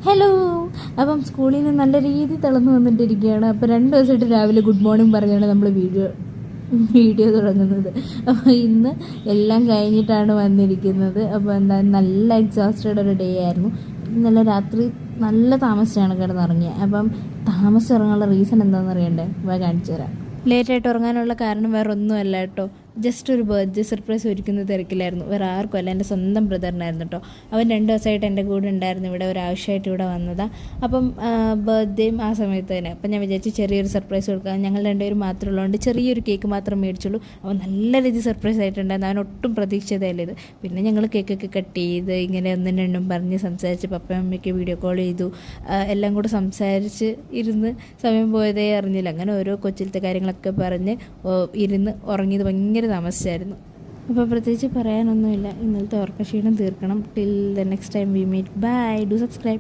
Hello. അപ്പം സ്കൂളിൽ നിന്ന് നല്ല രീതിയിൽ തിളർന്നു വന്നിട്ടിരിക്കുകയാണ്. അപ്പോൾ 2 ദിവസമായിട്ട് രാവിലെ ഗുഡ് മോർണിംഗ് പറഞ്ഞാണ് നമ്മൾ വീഡിയോ തുടങ്ങുന്നത്. അപ്പോൾ ഇന്ന് എല്ലാം കഴിഞ്ഞിട്ടാണ് വന്നിരിക്കുന്നത്. അപ്പോൾ എന്താ നല്ല എക്സോസ്റ്റഡ് ഒരു ഡേ ആയിരുന്നു. ഇന്നലെ രാത്രി നല്ല താമസിച്ചാണ് കിടന്നുറങ്ങിയത്. അപ്പം താമസിച്ചിറങ്ങാനുള്ള റീസൺ എന്താണെന്ന് അറിയണ്ടേ? കാണിച്ചു തരാം. ലേറ്റായിട്ട് ഉറങ്ങാനുള്ള കാരണം വേറെ ഒന്നുമല്ല കേട്ടോ. ജസ്റ്റ് ഒരു ബർത്ത്ഡേ സർപ്രൈസ് ഒരുക്കുന്ന തിരക്കിലായിരുന്നു. വേറെ ആർക്കും അല്ല, എൻ്റെ സ്വന്തം ബ്രദറിനായിരുന്നു കേട്ടോ. അവൻ 2 ദിവസമായിട്ട് എൻ്റെ കൂടെ ഉണ്ടായിരുന്നു. ഇവിടെ ഒരാവശ്യമായിട്ട് ഇവിടെ വന്നതാണ്. അപ്പം ബർത്ത്ഡേയും ആ സമയത്ത് തന്നെ. അപ്പം ഞാൻ വിചാരിച്ചു ചെറിയൊരു സർപ്രൈസ് കൊടുക്കാം. ഞങ്ങൾ 2 പേരും മാത്രമേ ഉള്ളതുകൊണ്ട് ചെറിയൊരു കേക്ക് മാത്രം മേടിച്ചുള്ളൂ. അവൻ നല്ല രീതിയിൽ സർപ്രൈസ് ആയിട്ടുണ്ടായിരുന്നു. അവൻ ഒട്ടും പ്രതീക്ഷിച്ചതല്ലേ ഇത്. പിന്നെ ഞങ്ങൾ കേക്കൊക്കെ കട്ട് ചെയ്ത് ഇങ്ങനെ ഒന്നും രണ്ടും പറഞ്ഞ് സംസാരിച്ച് പപ്പയും അമ്മയ്ക്ക് വീഡിയോ കോൾ ചെയ്തു. എല്ലാം കൂടെ സംസാരിച്ച് ഇരുന്ന് സമയം പോയതേ അറിഞ്ഞില്ല. അങ്ങനെ ഓരോ കൊച്ചിലത്തെ കാര്യങ്ങളൊക്കെ പറഞ്ഞ് ഇരുന്ന് ഉറങ്ങിയത് ഭയങ്കര താമസിച്ചായിരുന്നു. അപ്പോൾ പ്രത്യേകിച്ച് പറയാനൊന്നുമില്ല. ഇന്നലത്തെ ഉറക്കക്ഷീണം തീർക്കണം. Till the next time we meet. Bye. Do subscribe.